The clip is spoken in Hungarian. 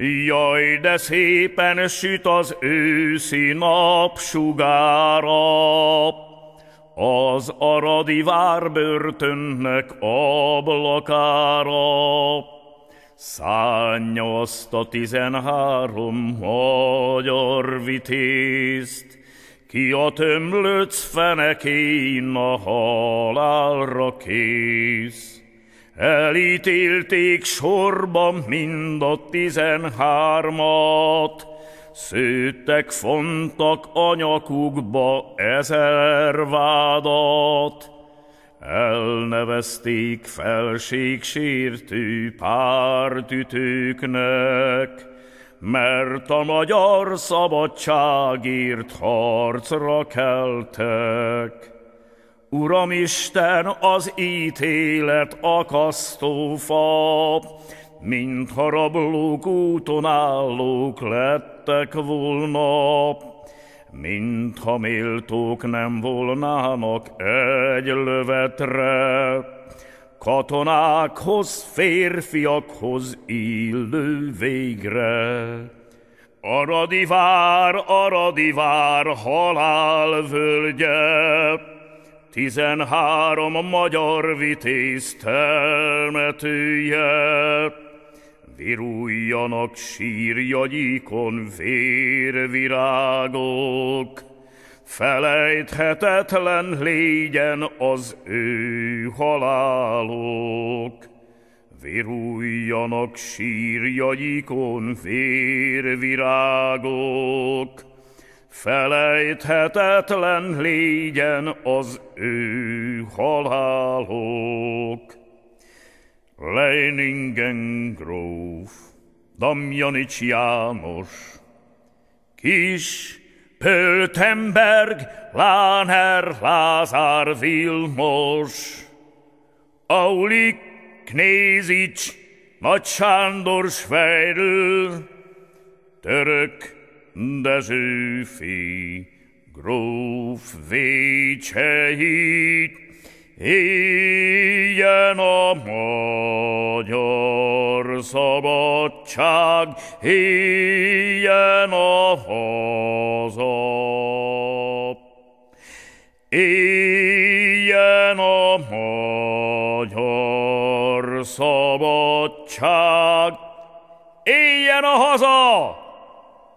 Jaj, de szépen süt az őszi napsugára, az aradi várbörtönnek ablakára. Szánja azt a 13 magyar vitézt, ki a tömlöc fenekén a halálra kész. Elítélték sorban mind a 13-at, szőttek, fontak a nyakukba 1000 vádat. Elnevezték felségsértő pártütőknek, mert a magyar szabadságért harcra keltek. Uramisten, az ítélet akasztófa, mintha rablók úton állók lettek volna, mintha méltók nem volnának egy lövetre, katonákhoz, férfiakhoz illő végre. Aradi vár, halálvölgye, 13 magyar vitéz temetője. Viruljanak sírjagyikon vérvirágok, felejthetetlen légyen az ő halálok. Viruljanak sírjagyikon vérvirágok, felejthetetlen légyen az ő halálok. Leiningen-gróf, Damjanics János, Kiss, Pöltenberg, Láner, Lázár Vilmos, Aulik, Knézics, Nagy Sándor Svejről, Török Dezsőfi, gróf vécseit, éljen a magyar szabadság, éljen a haza. Éljen a magyar szabadság, éljen a haza!